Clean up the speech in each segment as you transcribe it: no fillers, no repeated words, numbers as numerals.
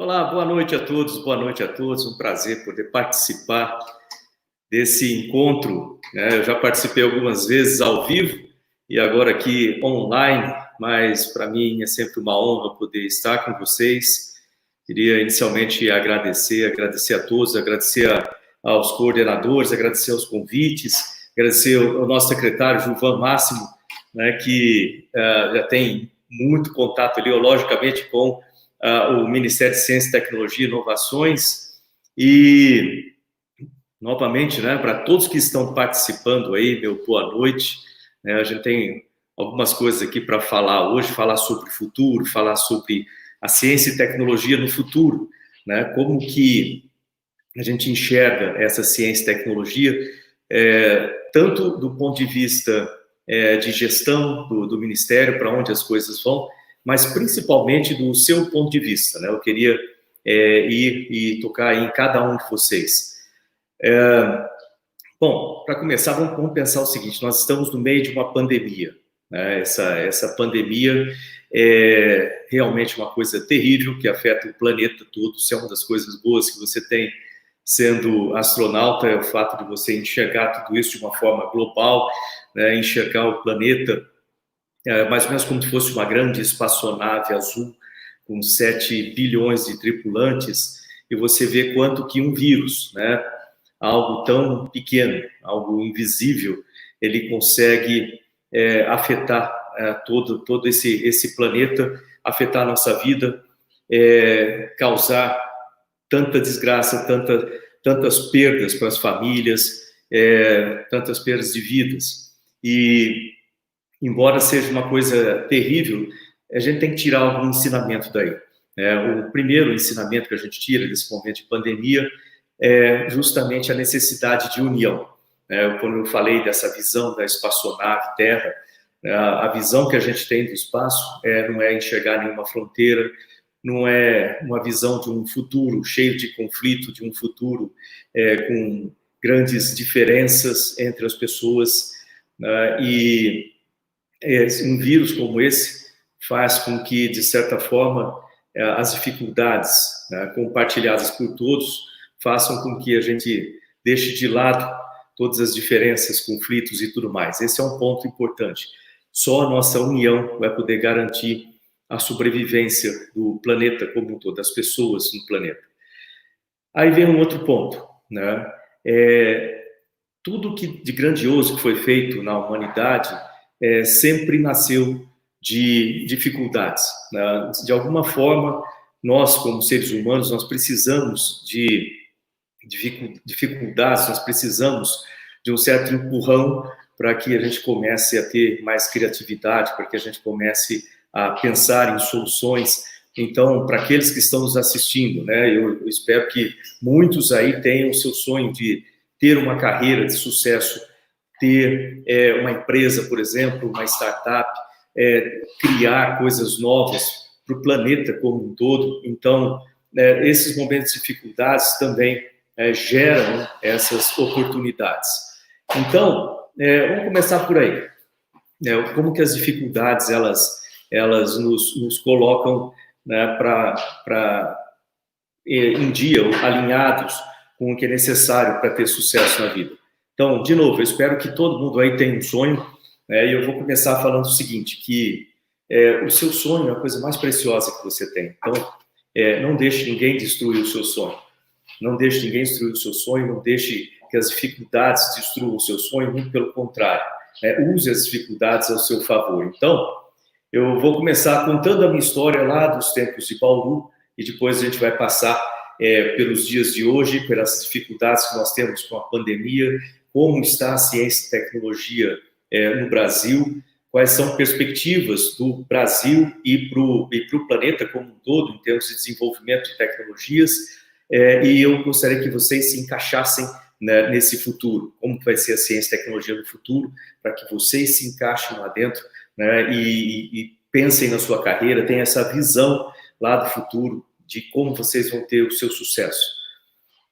Olá, boa noite a todos, boa noite a todos. Um prazer poder participar desse encontro, né? Eu já participei algumas vezes ao vivo e agora aqui online, mas para mim é sempre uma honra poder estar com vocês. Queria inicialmente agradecer a todos, aos coordenadores, agradecer aos convites, agradecer ao nosso secretário Gilvan Máximo, né, que já tem muito contato ali, logicamente, com o Ministério de Ciência, Tecnologia e Inovações. E, novamente, né, para todos que estão participando aí, meu boa noite. Né, a gente tem algumas coisas aqui para falar hoje, falar sobre o futuro, falar sobre a ciência e tecnologia no futuro, né, como que a gente enxerga essa ciência e tecnologia, tanto do ponto de vista de gestão do Ministério, para onde as coisas vão, mas principalmente do seu ponto de vista, né? Eu queria ir e tocar em cada um de vocês. Bom, para começar, vamos pensar o seguinte: nós estamos no meio de uma pandemia, né? Essa pandemia é realmente uma coisa terrível que afeta o planeta todo. Isso é uma das coisas boas que você tem sendo astronauta, é o fato de você enxergar tudo isso de uma forma global, né? Enxergar o planeta mais ou menos como se fosse uma grande espaçonave azul com 7 bilhões de tripulantes, e você vê quanto que um vírus, né, algo tão pequeno, algo invisível, ele consegue afetar todo esse planeta, afetar a nossa vida, causar tanta desgraça, tantas perdas para as famílias, tantas perdas de vidas. E embora seja uma coisa terrível, a gente tem que tirar algum ensinamento daí. O primeiro ensinamento que a gente tira desse momento de pandemia é justamente a necessidade de união. Quando eu falei dessa visão da espaçonave Terra, a visão que a gente tem do espaço não é enxergar nenhuma fronteira, não é uma visão de um futuro cheio de conflito, de um futuro com grandes diferenças entre as pessoas, e um vírus como esse faz com que, de certa forma, as dificuldades, né, compartilhadas por todos façam com que a gente deixe de lado todas as diferenças, conflitos e tudo mais. Esse é um ponto importante. Só a nossa união vai poder garantir a sobrevivência do planeta como um todo, das pessoas no planeta. Aí vem um outro ponto, né? Tudo que de grandioso que foi feito na humanidade sempre nasceu de dificuldades, né? De alguma forma, nós, como seres humanos, nós precisamos de dificuldades, nós precisamos de um certo empurrão para que a gente comece a ter mais criatividade, para que a gente comece a pensar em soluções. Então, para aqueles que estão nos assistindo, né, eu espero que muitos aí tenham o seu sonho de ter uma carreira de sucesso, ter uma empresa, por exemplo, uma startup, criar coisas novas para o planeta como um todo. Então, esses momentos de dificuldades também geram essas oportunidades. Então, vamos começar por aí. Como que as dificuldades, elas nos colocam, né, em dia, alinhados com o que é necessário para ter sucesso na vida. Então, de novo, eu espero que todo mundo aí tenha um sonho, né, e eu vou começar falando o seguinte, que o seu sonho é a coisa mais preciosa que você tem. Então, não deixe ninguém destruir o seu sonho. Não deixe ninguém destruir o seu sonho, não deixe que as dificuldades destruam o seu sonho, muito pelo contrário. Use as dificuldades ao seu favor. Então, eu vou começar contando a minha história lá dos tempos de Bauru, e depois a gente vai passar pelos dias de hoje, pelas dificuldades que nós temos com a pandemia, como está a ciência e tecnologia no Brasil, quais são perspectivas do Brasil e para o planeta como um todo, em termos de desenvolvimento de tecnologias, e eu gostaria que vocês se encaixassem, né, nesse futuro, como vai ser a ciência e tecnologia no futuro, para que vocês se encaixem lá dentro, né, e pensem na sua carreira, tenham essa visão lá do futuro, de como vocês vão ter o seu sucesso.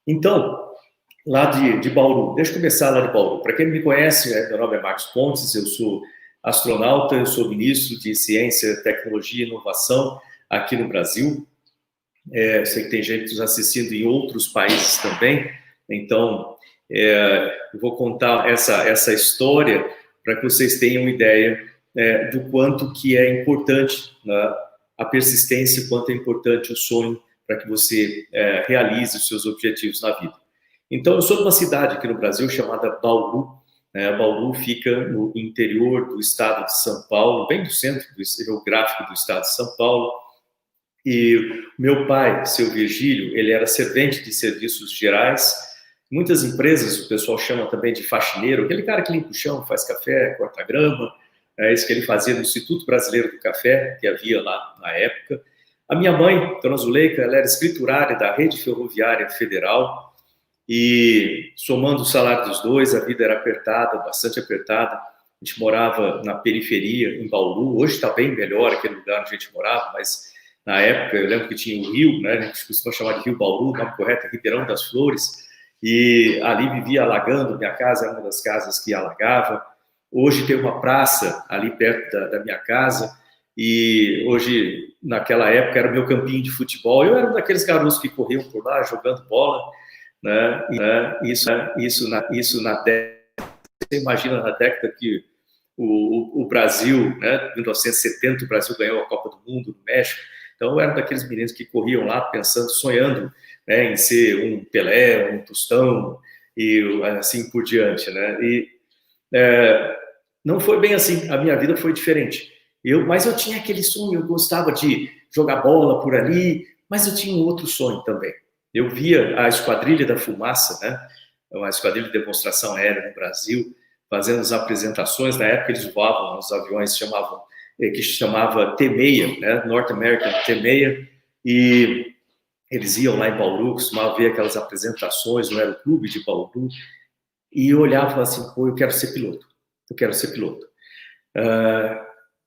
Então, lá de Bauru, deixa eu começar lá de Bauru. Para quem não me conhece, meu nome é Marcos Pontes, eu sou astronauta, eu sou ministro de Ciência, Tecnologia e Inovação aqui no Brasil. Eu sei que tem gente nos assistindo em outros países também, então eu vou contar essa história para que vocês tenham ideia do quanto que é importante, né, a persistência, quanto é importante o sonho para que você realize os seus objetivos na vida. Então, eu sou de uma cidade aqui no Brasil chamada Bauru. Bauru fica no interior do estado de São Paulo, bem do centro geográfico do estado de São Paulo. E meu pai, seu Virgílio, ele era servente de serviços gerais. Muitas empresas, o pessoal chama também de faxineiro, aquele cara que limpa o chão, faz café, corta grama. É isso que ele fazia no Instituto Brasileiro do Café, que havia lá na época. A minha mãe, Dona Zuleika, ela era escriturária da Rede Ferroviária Federal. E somando o salário dos dois, a vida era apertada, bastante apertada. A gente morava na periferia, em Bauru. Hoje está bem melhor aquele lugar onde a gente morava, mas na época eu lembro que tinha o rio, né? A gente costuma chamar de Rio Bauru, o nome correto é Ribeirão das Flores. E ali vivia alagando. Minha casa era uma das casas que alagava. Hoje tem uma praça ali perto da minha casa. E hoje, naquela época, era o meu campinho de futebol. Eu era um daqueles garotos que corriam por lá jogando bola. Né? Isso na década, você imagina na década que o Brasil, né, 1970, o Brasil ganhou a Copa do Mundo no México. Então eu era daqueles meninos que corriam lá pensando, sonhando, né, em ser um Pelé, um Tostão e assim por diante, né? E não foi bem assim, a minha vida foi diferente. Mas eu tinha aquele sonho, eu gostava de jogar bola por ali, mas eu tinha um outro sonho também. Eu via a Esquadrilha da Fumaça, né? Uma esquadrilha de demonstração aérea no Brasil, fazendo as apresentações. Na época eles voavam os aviões que chamava T-6, né? North American T-6, e eles iam lá em Bauru, costumavam ver aquelas apresentações no Aeroclube de Bauru, e eu olhava e falava assim, pô, eu quero ser piloto.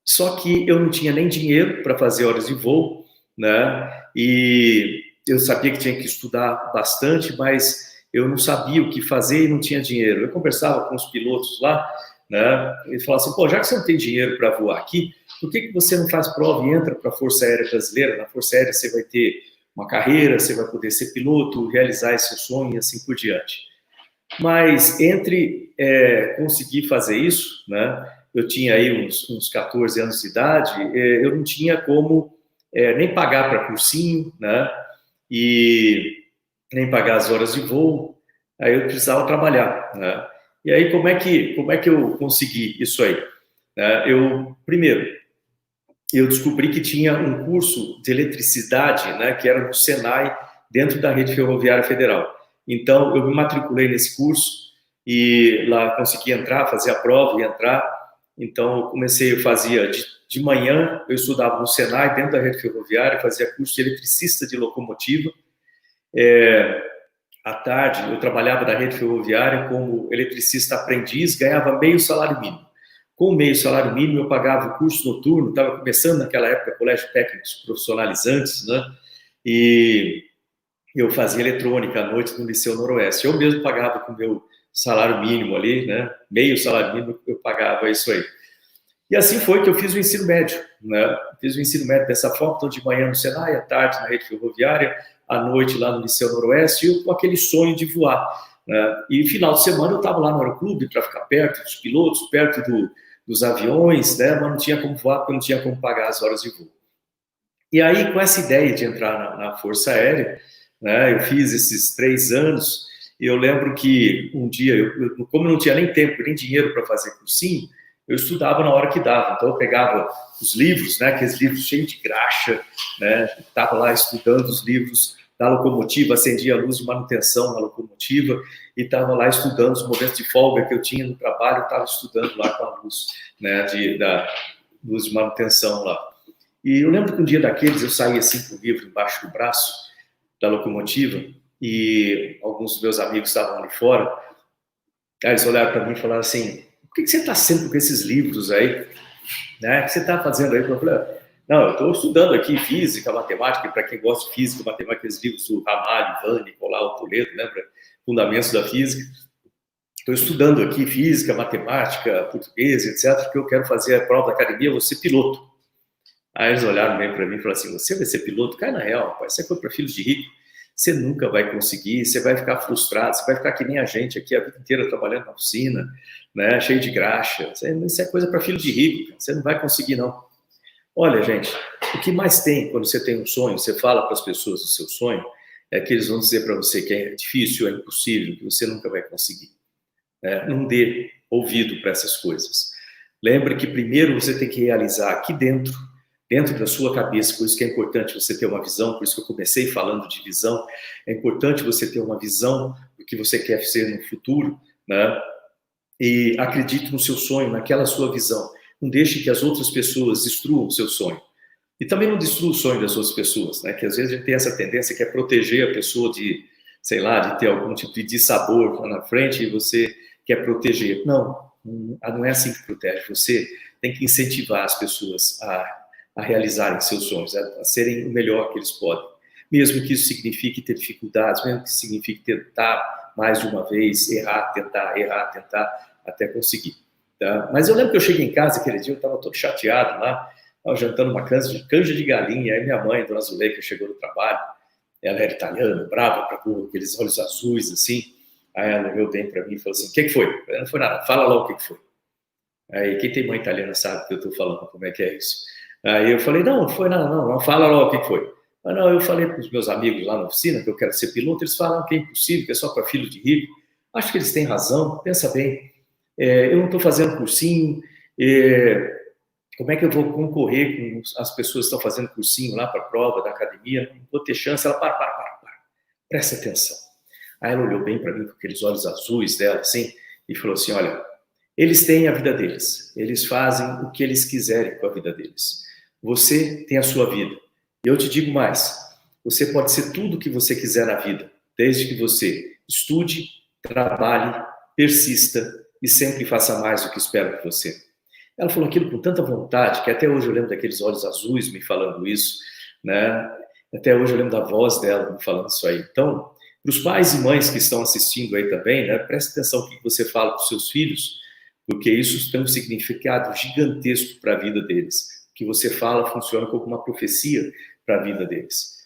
Só que eu não tinha nem dinheiro para fazer horas de voo, né? E eu sabia que tinha que estudar bastante, mas eu não sabia o que fazer e não tinha dinheiro. Eu conversava com os pilotos lá, né? Eles falavam assim, pô, já que você não tem dinheiro para voar aqui, por que você não faz prova e entra para a Força Aérea Brasileira? Na Força Aérea você vai ter uma carreira, você vai poder ser piloto, realizar esse sonho e assim por diante. Mas entre conseguir fazer isso, né? Eu tinha aí uns 14 anos de idade, eu não tinha como nem pagar para cursinho, né? E nem pagar as horas de voo, aí eu precisava trabalhar, né? E aí como é que eu consegui isso aí? Primeiro, eu descobri que tinha um curso de eletricidade, né, que era no Senai, dentro da Rede Ferroviária Federal. Então, eu me matriculei nesse curso e lá consegui entrar, fazer a prova e entrar. Então, eu fazia de manhã, eu estudava no Senai, dentro da Rede Ferroviária, fazia curso de eletricista de locomotiva. À tarde, eu trabalhava na Rede Ferroviária como eletricista aprendiz, ganhava meio salário mínimo. Com meio salário mínimo, eu pagava o curso noturno, estava começando naquela época colégio técnicos profissionalizantes, né? E eu fazia eletrônica à noite no Liceu Noroeste. Eu mesmo pagava com o meu salário mínimo ali, né? Meio salário mínimo, eu pagava isso aí. E assim foi que eu fiz o ensino médio, né? Fiz o ensino médio dessa forma, então de manhã no Senai, à tarde na Rede Ferroviária, à noite lá no Liceu Noroeste, e eu com aquele sonho de voar, né? E final de semana eu estava lá no Aeroclube para ficar perto dos pilotos, perto dos aviões, né? Mas não tinha como voar, porque não tinha como pagar as horas de voo. E aí, com essa ideia de entrar na Força Aérea, né? Eu fiz esses 3 anos, e eu lembro que um dia, como eu não tinha nem tempo, nem dinheiro para fazer cursinho, eu estudava na hora que dava. Então eu pegava os livros, né, aqueles livros cheios de graxa, né, estava lá estudando os livros da locomotiva, acendia a luz de manutenção na locomotiva e estava lá estudando os momentos de folga que eu tinha no trabalho, estava estudando lá com a luz, né, da luz de manutenção lá. E eu lembro que um dia daqueles eu saí assim com o livro embaixo do braço da locomotiva e alguns dos meus amigos estavam ali fora. Aí eles olharam para mim e falaram assim, por que você está sempre com esses livros aí? Né? O que você está fazendo aí? Eu falei, não, eu estou estudando aqui física, matemática, e para quem gosta de física, matemática, aqueles livros do Ramalho, Ivan, Nicolau, Toledo, lembra? Fundamentos da Física. Estou estudando aqui física, matemática, português, etc., porque eu quero fazer a prova da academia, vou ser piloto. Aí eles olharam bem para mim e falaram assim, você vai ser piloto? Cai na real, rapaz, você foi para filho de rico, você nunca vai conseguir, você vai ficar frustrado, você vai ficar que nem a gente aqui a vida inteira trabalhando na oficina, né, cheio de graxa. Isso é coisa para filho de rico, cara. Você não vai conseguir, não. Olha, gente, o que mais tem quando você tem um sonho, você fala para as pessoas o seu sonho, é que eles vão dizer para você que é difícil, é impossível, que você nunca vai conseguir. Não dê ouvido para essas coisas. Lembre que primeiro você tem que realizar aqui dentro da sua cabeça, por isso que é importante você ter uma visão, por isso que eu comecei falando de visão, é importante você ter uma visão do que você quer ser no futuro, né? E acredite no seu sonho, naquela sua visão. Não deixe que as outras pessoas destruam o seu sonho. E também não destrua o sonho das outras pessoas, né? Que às vezes a gente tem essa tendência que é proteger a pessoa de, sei lá, de ter algum tipo de dissabor lá na frente e você quer proteger. Não é assim que protege. Você tem que incentivar as pessoas a realizarem seus sonhos, a serem o melhor que eles podem. Mesmo que isso signifique ter dificuldades, mesmo que signifique tentar mais de uma vez, errar, tentar, até conseguir. Tá? Mas eu lembro que eu cheguei em casa aquele dia, eu estava todo chateado lá, estava jantando uma canja de galinha, aí minha mãe, Dona Zuleika, chegou no trabalho, ela era italiana, brava, com aqueles olhos azuis, assim, aí ela olhou bem para mim e falou assim, o que foi? Não foi nada, fala logo o que foi. Aí quem tem mãe italiana sabe o que eu estou falando, como é que é isso. Aí eu falei, não foi nada, não, fala logo o que foi. Mas não, eu falei para os meus amigos lá na oficina que eu quero ser piloto, eles falam que é impossível, que é só para filho de rico. Acho que eles têm razão, pensa bem, eu não estou fazendo cursinho, como é que eu vou concorrer com as pessoas que estão fazendo cursinho lá para a prova da academia? Não vou ter chance. Ela, para, presta atenção. Aí ela olhou bem para mim com aqueles olhos azuis dela, assim, e falou assim, olha, eles têm a vida deles, eles fazem o que eles quiserem com a vida deles. Você tem a sua vida. E eu te digo mais, você pode ser tudo o que você quiser na vida, desde que você estude, trabalhe, persista e sempre faça mais do que esperam de você. Ela falou aquilo com tanta vontade, que até hoje eu lembro daqueles olhos azuis me falando isso, né? Até hoje eu lembro da voz dela me falando isso aí. Então, para os pais e mães que estão assistindo aí também, né, preste atenção no que você fala para os seus filhos, porque isso tem um significado gigantesco para a vida deles. O que você fala funciona como uma profecia para a vida deles.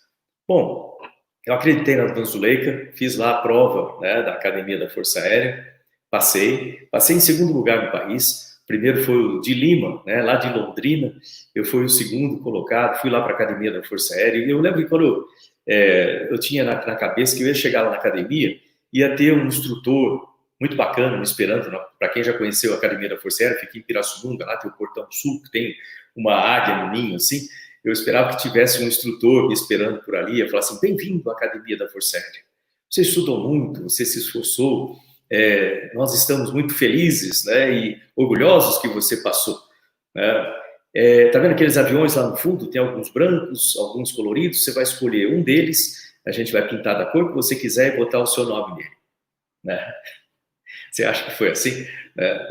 Bom, eu acreditei na Dona Zuleika, fiz lá a prova, né, da Academia da Força Aérea, passei em segundo lugar no país. Primeiro foi o de Lima, né, lá de Londrina, eu fui o segundo colocado, fui lá para a Academia da Força Aérea, e eu lembro que quando eu tinha na cabeça que eu ia chegar lá na academia, ia ter um instrutor muito bacana me esperando, para quem já conheceu a Academia da Força Aérea, fica em Pirassununga, lá tem o Portão Sul, que tem uma águia no ninho, assim, eu esperava que tivesse um instrutor me esperando por ali, ia falar assim, bem-vindo à Academia da Força Aérea, você estudou muito, você se esforçou, nós estamos muito felizes, né, e orgulhosos que você passou, né? Tá vendo aqueles aviões lá no fundo? Tem alguns brancos, alguns coloridos, você vai escolher um deles, a gente vai pintar da cor que você quiser e botar o seu nome nele, né? Você acha que foi assim?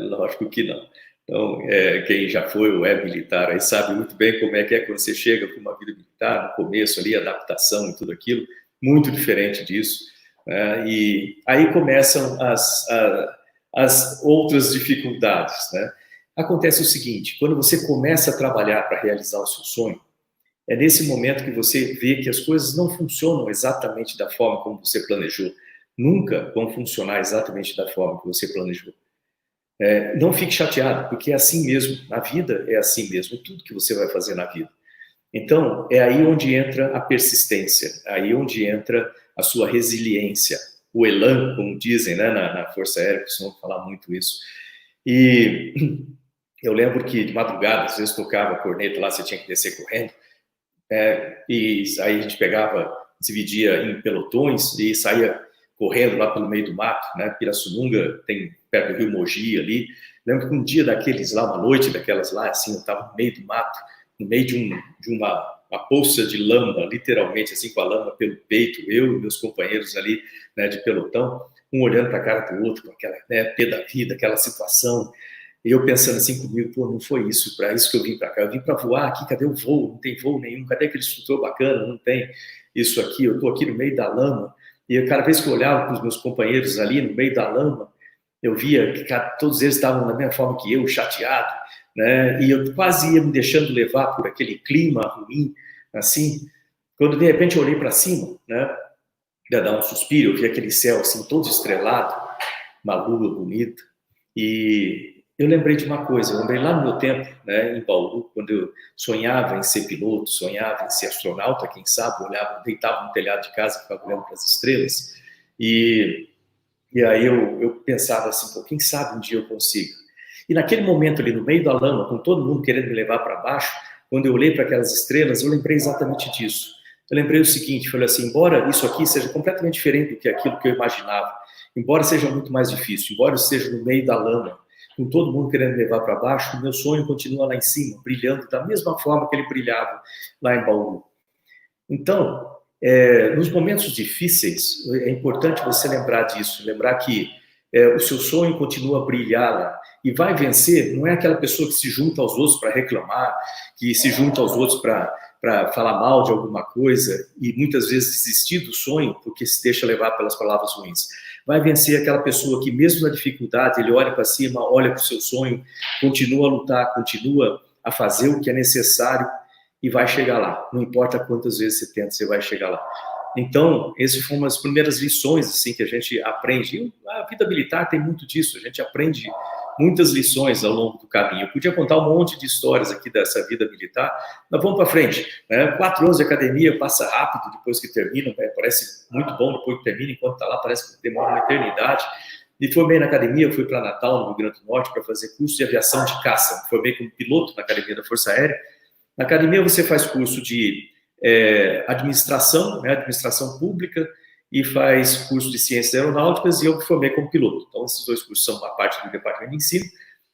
Lógico que não. Então, quem já foi ou é militar aí sabe muito bem como é que é quando você chega para uma vida militar, no começo ali, adaptação e tudo aquilo, muito diferente disso, né? E aí começam as outras dificuldades, né? Acontece o seguinte, quando você começa a trabalhar para realizar o seu sonho, é nesse momento que você vê que as coisas não funcionam exatamente da forma como você planejou. Nunca vão funcionar exatamente da forma que você planejou. Não fique chateado, porque é assim mesmo. Na vida é assim mesmo, tudo que você vai fazer na vida. Então, é aí onde entra a persistência, aí onde entra a sua resiliência, o elan, como dizem, né, na Força Aérea, que costumam falar muito isso. E eu lembro que de madrugada, às vezes tocava a corneta lá, você tinha que descer correndo, e aí a gente pegava, dividia em pelotões e saía correndo lá pelo meio do mato, né? Pirassununga tem perto do Rio Mogi ali. Lembro que um dia daqueles lá, uma noite daquelas lá, assim, eu estava no meio do mato, no meio de uma poça de lama, literalmente, assim, com a lama pelo peito, eu e meus companheiros ali, né, de pelotão, um olhando para a cara do outro, com aquela, né, pé da vida, aquela situação. E eu pensando assim comigo, pô, não foi isso, para isso que eu vim para cá. Eu vim para voar aqui, cadê o voo? Não tem voo nenhum. Cadê aquele instrutor bacana? Não tem isso aqui. Eu estou aqui no meio da lama. E cada vez que eu olhava para os meus companheiros ali no meio da lama, eu via que todos eles estavam da mesma forma que eu, chateado, né? E eu quase ia me deixando levar por aquele clima ruim, assim, quando de repente eu olhei para cima, né? Ia dar um suspiro, eu vi aquele céu assim todo estrelado, uma lua bonita, e eu lembrei de uma coisa, eu lembrei lá no meu tempo, né, em Bauru, quando eu sonhava em ser piloto, sonhava em ser astronauta, quem sabe, eu olhava, deitava no telhado de casa, ficava olhando para as estrelas, e, e aí eu pensava assim, pô, quem sabe um dia eu consiga. E naquele momento ali, no meio da lama, com todo mundo querendo me levar para baixo, quando eu olhei para aquelas estrelas, eu lembrei exatamente disso. Eu lembrei o seguinte, falei assim, embora isso aqui seja completamente diferente do que aquilo que eu imaginava, embora seja muito mais difícil, embora eu esteja no meio da lama, com todo mundo querendo me levar para baixo, o meu sonho continua lá em cima, brilhando da mesma forma que ele brilhava lá em Bauru. Então, nos momentos difíceis, é importante você lembrar disso, lembrar que o seu sonho continua a brilhar lá. E vai vencer, não é aquela pessoa que se junta aos outros para reclamar, que se junta aos outros para falar mal de alguma coisa e muitas vezes desistir do sonho porque se deixa levar pelas palavras ruins. Vai vencer aquela pessoa que mesmo na dificuldade, ele olha para cima, olha para o seu sonho, continua a lutar, continua a fazer o que é necessário e vai chegar lá. Não importa quantas vezes você tenta, você vai chegar lá. Então, essas foram as primeiras lições assim, que a gente aprende. E a vida militar tem muito disso, a gente aprende muitas lições ao longo do caminho. Eu podia contar um monte de histórias aqui dessa vida militar, mas vamos para frente. Né? 4 anos de academia, passa rápido depois que termina, né? Parece muito bom depois que termina, enquanto está lá parece que demora uma eternidade. Me formei na academia, fui para Natal, no Rio Grande do Norte, para fazer curso de aviação de caça. Me formei como piloto na Academia da Força Aérea. Na academia você faz curso de administração, né, administração pública, e faz curso de ciências aeronáuticas, e eu me formei como piloto. Então, esses 2 cursos são a parte do departamento de ensino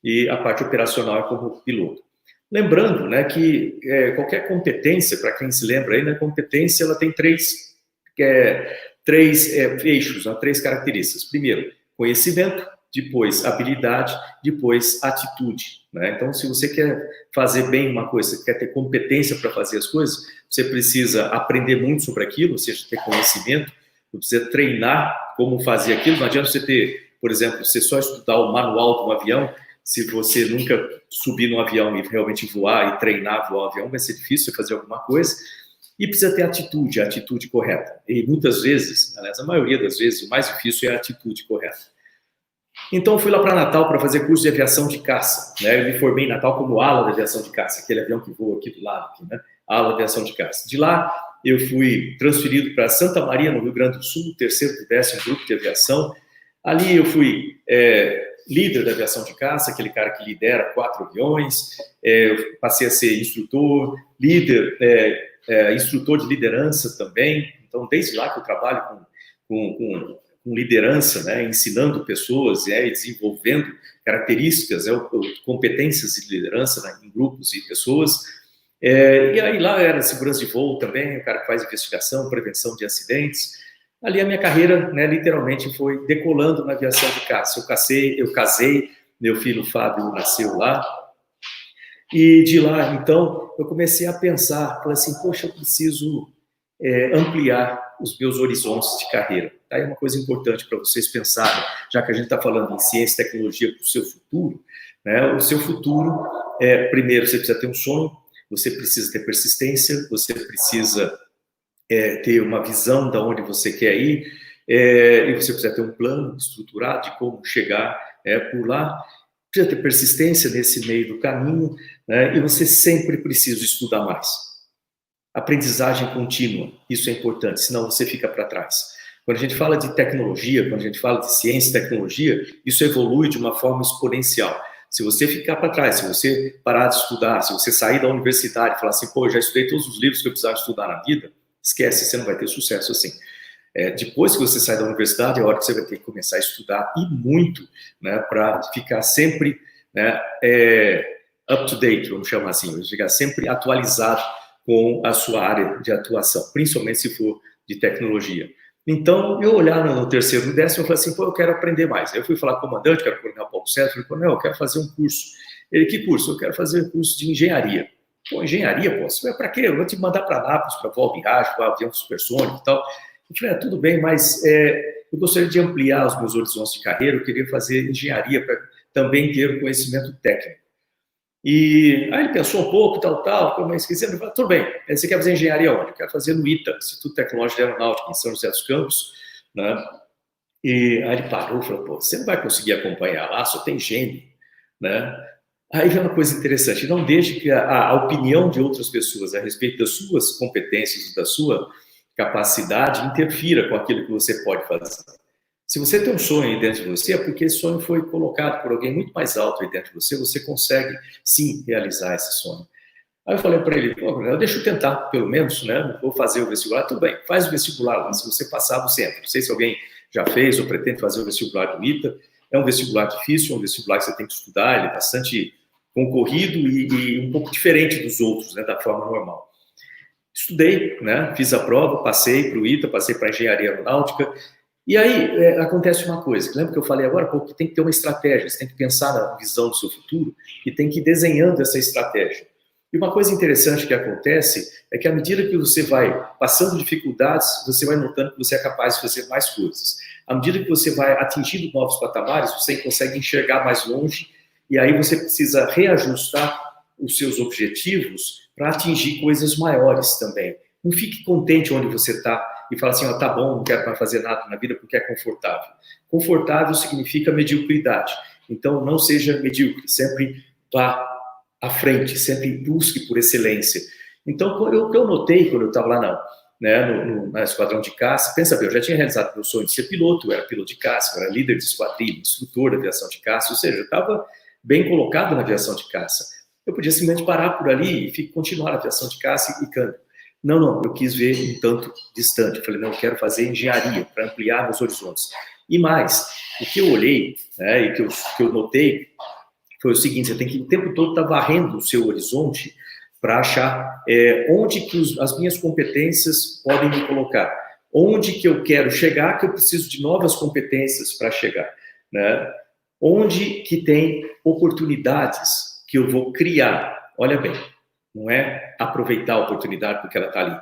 e a parte operacional é como piloto. Lembrando, né, que qualquer competência, para quem se lembra aí, né, competência ela tem 3 eixos, né, 3 características. Primeiro, conhecimento, depois habilidade, depois atitude. Né? Então, se você quer fazer bem uma coisa, você quer ter competência para fazer as coisas, você precisa aprender muito sobre aquilo, ou seja, ter conhecimento, você precisa treinar como fazer aquilo. Não adianta você ter, por exemplo, você só estudar o manual de um avião, se você nunca subir num avião e realmente voar e treinar voar um avião, vai ser difícil você fazer alguma coisa. E precisa ter atitude, a atitude correta. E muitas vezes, aliás, a maioria das vezes, o mais difícil é a atitude correta. Então, fui lá para Natal para fazer curso de aviação de caça. Né? Eu me formei em Natal como ala de aviação de caça, aquele avião que voa aqui do lado, aqui, né? Ala de aviação de caça. De lá, eu fui transferido para Santa Maria, no Rio Grande do Sul, 3º e 10º grupo de aviação. Ali eu fui líder da aviação de caça, aquele cara que lidera 4 aviões. Eu passei a ser instrutor, líder, instrutor de liderança também. Então, desde lá que eu trabalho com liderança, né, ensinando pessoas e desenvolvendo características, competências de liderança, né, em grupos e pessoas. E aí lá era segurança de voo também, o cara que faz investigação, prevenção de acidentes. Ali a minha carreira, né, literalmente foi decolando na aviação de caça. Eu casei, meu filho Fábio nasceu lá. E de lá, então, eu comecei a pensar, falei assim, poxa, eu preciso ampliar os meus horizontes de carreira. Aí é uma coisa importante para vocês pensarem, já que a gente está falando em ciência e tecnologia para o seu futuro, né? O seu futuro, primeiro, você precisa ter um sonho, você precisa ter persistência, você precisa ter uma visão de onde você quer ir, e você precisa ter um plano estruturado de como chegar por lá, precisa ter persistência nesse meio do caminho, né? E você sempre precisa estudar mais. Aprendizagem contínua, isso é importante, senão você fica para trás. Quando a gente fala de tecnologia, quando a gente fala de ciência e tecnologia, isso evolui de uma forma exponencial. Se você ficar para trás, se você parar de estudar, se você sair da universidade e falar assim, pô, já estudei todos os livros que eu precisava estudar na vida, esquece, você não vai ter sucesso assim. Depois que você sai da universidade, é a hora que você vai ter que começar a estudar, e muito, né, para ficar sempre, né, up to date, vamos chamar assim, ficar sempre atualizado com a sua área de atuação, principalmente se for de tecnologia. Então, eu olhar no 3º e 10º, eu falei assim, pô, eu quero aprender mais. Eu fui falar com o comandante, que era o coronel Paulo César, falei, coronel, eu quero fazer um curso. Ele, que curso? Eu quero fazer um curso de engenharia. Pô, engenharia, pô, você vai para quê? Eu vou te mandar para Nápoles, para voar miragem, para avião supersônico e tal. Eu falei, tudo bem, mas eu gostaria de ampliar os meus horizontes de carreira, eu queria fazer engenharia para também ter o conhecimento técnico. E aí ele pensou um pouco, tal, como é esquisito, ele falou, tudo bem, você quer fazer engenharia onde? Eu quero fazer no ITA, Instituto Tecnológico de Aeronáutica, em São José dos Campos, né? E aí ele parou e falou, pô, você não vai conseguir acompanhar lá, só tem gênio, né? Aí vem uma coisa interessante, não deixe que a opinião de outras pessoas a respeito das suas competências, da sua capacidade, interfira com aquilo que você pode fazer. Se você tem um sonho aí dentro de você, é porque esse sonho foi colocado por alguém muito mais alto aí dentro de você, você consegue, sim, realizar esse sonho. Aí eu falei para ele, deixa eu tentar, pelo menos, né? Vou fazer o vestibular. Tudo bem, faz o vestibular lá, se você passar, você entra. Não sei se alguém já fez ou pretende fazer o vestibular do ITA. É um vestibular difícil, é um vestibular que você tem que estudar, ele é bastante concorrido e um pouco diferente dos outros, né, da forma normal. Estudei, né? Fiz a prova, passei para o ITA, passei para a engenharia aeronáutica. E aí acontece uma coisa, lembra que eu falei agora, porque tem que ter uma estratégia, você tem que pensar na visão do seu futuro e tem que ir desenhando essa estratégia. E uma coisa interessante que acontece é que à medida que você vai passando dificuldades, você vai notando que você é capaz de fazer mais coisas. À medida que você vai atingindo novos patamares, você consegue enxergar mais longe e aí você precisa reajustar os seus objetivos para atingir coisas maiores também. Não fique contente onde você está e fala assim, tá bom, não quero mais fazer nada na vida porque é confortável. Confortável significa mediocridade. Então, não seja medíocre, sempre vá à frente, sempre busque por excelência. Então, o que eu notei quando eu estava lá na esquadrão de caça, pensa bem, eu já tinha realizado meu sonho de ser piloto, eu era piloto de caça, eu era líder de esquadrilha, instrutor da aviação de caça, ou seja, eu estava bem colocado na aviação de caça. Eu podia simplesmente parar por ali e continuar a aviação de caça e câmbio. Não, eu quis ver um tanto distante. Eu falei, não, eu quero fazer engenharia para ampliar meus horizontes. E mais, o que eu olhei, né, e que eu notei, foi o seguinte, você tem que o tempo todo estar varrendo o seu horizonte para achar onde que as minhas competências podem me colocar. Onde que eu quero chegar, que eu preciso de novas competências para chegar. Né? Onde que tem oportunidades que eu vou criar. Olha bem, não é aproveitar a oportunidade porque ela está ali.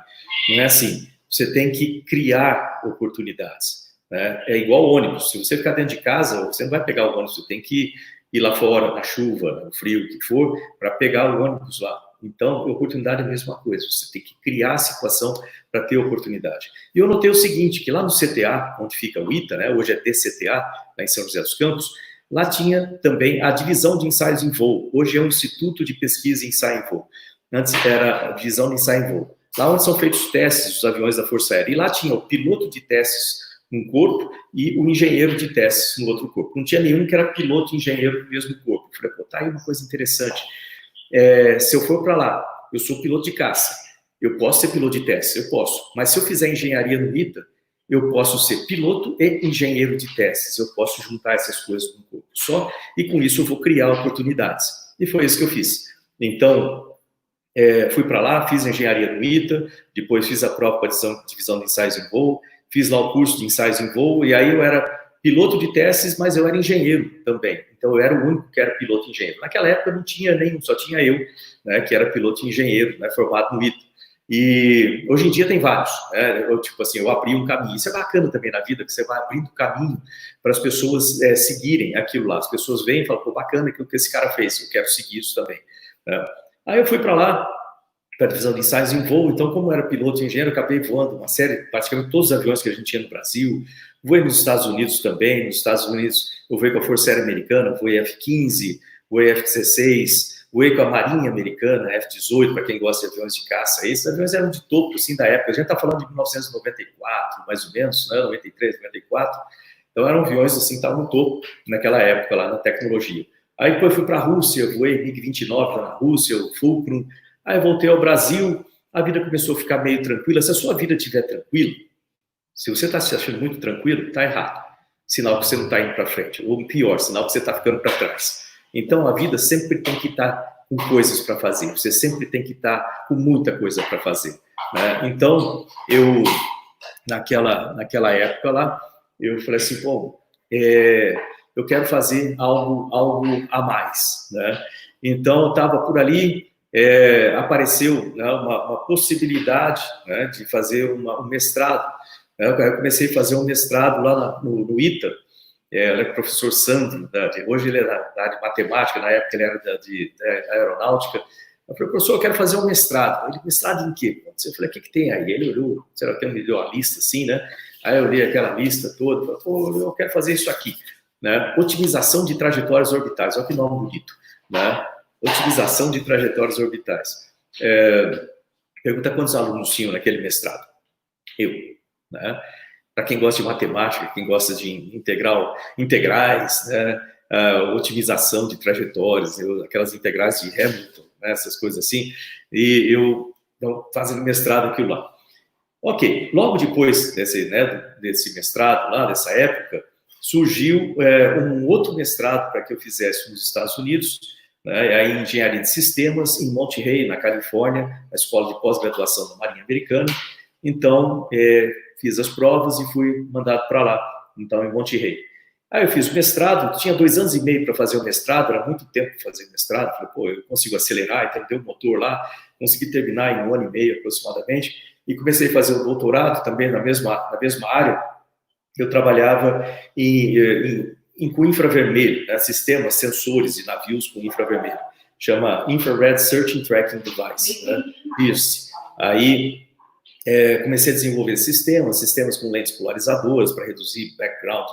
Não é assim. Você tem que criar oportunidades. Né? É igual ônibus. Se você ficar dentro de casa, você não vai pegar o ônibus, você tem que ir lá fora, na chuva, no frio, o que for, para pegar o ônibus lá. Então, oportunidade é a mesma coisa. Você tem que criar a situação para ter oportunidade. E eu notei o seguinte, que lá no CTA, onde fica o ITA, né? Hoje é DCTA, lá em São José dos Campos, lá tinha também a divisão de ensaios em voo. Hoje é o Instituto de Pesquisa em Ensaio em Voo. Antes era a divisão de ensaio em voo. Lá onde são feitos os testes dos aviões da Força Aérea. E lá tinha o piloto de testes num corpo e o engenheiro de testes no outro corpo. Não tinha nenhum que era piloto e engenheiro no mesmo corpo. Eu falei, pô, tá aí uma coisa interessante. Se eu for para lá, eu sou piloto de caça, eu posso ser piloto de testes, eu posso. Mas se eu fizer engenharia no ITA, eu posso ser piloto e engenheiro de testes. Eu posso juntar essas coisas num corpo só e com isso eu vou criar oportunidades. E foi isso que eu fiz. Então, fui para lá, fiz engenharia no ITA, depois fiz a prova para divisão de ensaios em voo, fiz lá o curso de ensaios em voo, e aí eu era piloto de testes, mas eu era engenheiro também. Então, eu era o único que era piloto e engenheiro. Naquela época não tinha nenhum, só tinha eu, né, que era piloto e engenheiro, né, formado no ITA. E hoje em dia tem vários, né? Eu abri um caminho. Isso é bacana também na vida, que você vai abrindo caminho para as pessoas seguirem aquilo lá. As pessoas vêm e falam, pô, bacana aquilo que esse cara fez, eu quero seguir isso também. Né? Aí eu fui para lá, para a divisão de ensaios em voo, então como eu era piloto e engenheiro, eu acabei voando uma série, praticamente todos os aviões que a gente tinha no Brasil, voei nos Estados Unidos também, nos Estados Unidos eu voei com a Força Aérea Americana, voei F-15, voei F-16, voei com a Marinha Americana, F-18, para quem gosta de aviões de caça. Esses aviões eram de topo, assim, da época, a gente está falando de 1994, mais ou menos, né? 93, 94, então eram aviões, assim, estavam no topo naquela época, lá na tecnologia. Aí depois fui para a Rússia, voei MiG-29 lá na Rússia, o Fulcrum. Aí voltei ao Brasil, a vida começou a ficar meio tranquila. Se a sua vida estiver tranquila, se você está se achando muito tranquilo, está errado. Sinal que você não está indo para frente. Ou pior, sinal que você está ficando para trás. Então a vida sempre tem que estar com coisas para fazer. Você sempre tem que estar com muita coisa para fazer. Né? Então, eu, naquela época lá, eu falei assim, bom, eu quero fazer algo a mais, né? Então, eu estava por ali, apareceu, né, uma possibilidade, né, de fazer um mestrado. Né? Eu comecei a fazer um mestrado lá no ITA, ela é professor Sandro, hoje ele é da área de matemática, na época ele era da aeronáutica. Eu falei, professor, eu quero fazer um mestrado. Ele, mestrado em quê? Eu falei, o que tem aí? Ele olhou, será que ele me deu uma lista assim, né? Aí eu li aquela lista toda, falei, pô, eu quero fazer isso aqui, né? Otimização de trajetórias orbitais, olha que nome bonito, né? Otimização de trajetórias orbitais. Pergunta quantos alunos tinham naquele mestrado. Eu, né? Para quem gosta de matemática, quem gosta de integrais, né? Otimização de trajetórias, aquelas integrais de Hamilton, né? Essas coisas assim, e eu fazendo mestrado aquilo lá. Ok, logo depois desse mestrado lá, dessa época, surgiu um outro mestrado para que eu fizesse nos Estados Unidos, né, em engenharia de sistemas, em Monterey, na Califórnia, na escola de pós-graduação da Marinha Americana. Então, fiz as provas e fui mandado para lá, então, em Monterey. Aí eu fiz o mestrado, tinha 2 anos e meio para fazer o mestrado, era muito tempo para fazer o mestrado, falei, pô, eu consigo acelerar, então dei o motor lá, consegui terminar em 1 ano e meio aproximadamente, e comecei a fazer o doutorado também na mesma área. Eu trabalhava com infravermelho, né, sistemas, sensores e navios com infravermelho, chama Infrared Search and Tracking Device, né? Isso. Aí comecei a desenvolver sistemas com lentes polarizadoras para reduzir background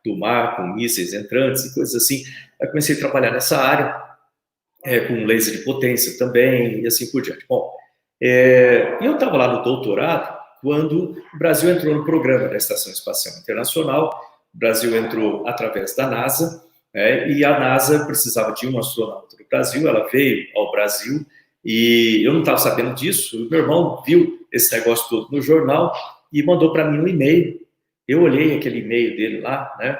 do mar, com mísseis entrantes e coisas assim. Aí comecei a trabalhar nessa área, com laser de potência também, e assim por diante. Bom, eu estava lá no doutorado quando o Brasil entrou no programa da Estação Espacial Internacional. O Brasil entrou através da NASA, e a NASA precisava de um astronauta do Brasil, ela veio ao Brasil, e eu não estava sabendo disso. O meu irmão viu esse negócio todo no jornal e mandou para mim um e-mail. Eu olhei aquele e-mail dele lá, né,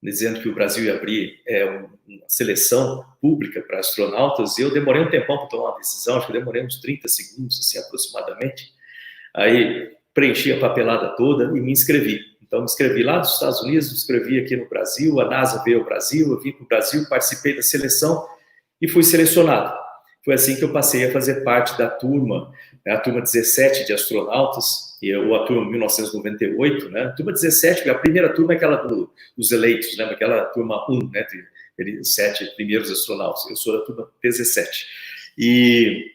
dizendo que o Brasil ia abrir uma seleção pública para astronautas, e eu demorei um tempão para tomar uma decisão, acho que eu demorei uns 30 segundos, assim, aproximadamente. Aí preenchi a papelada toda e me inscrevi. Então, me inscrevi lá dos Estados Unidos, me inscrevi aqui no Brasil, a NASA veio ao Brasil, eu vim para o Brasil, participei da seleção e fui selecionado. Foi assim que eu passei a fazer parte da turma, a turma 17 de astronautas, ou a turma 1998, né? A turma 17, a primeira turma é aquela dos eleitos, lembra? Aquela turma 1, né? De 7 primeiros astronautas. Eu sou da turma 17. E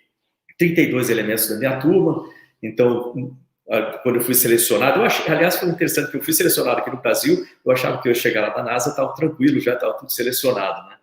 32 elementos da minha turma. Então, quando eu fui selecionado, aliás, foi interessante que eu fui selecionado aqui no Brasil, eu achava que eu ia chegar lá na NASA, estava tranquilo, já estava tudo selecionado, né?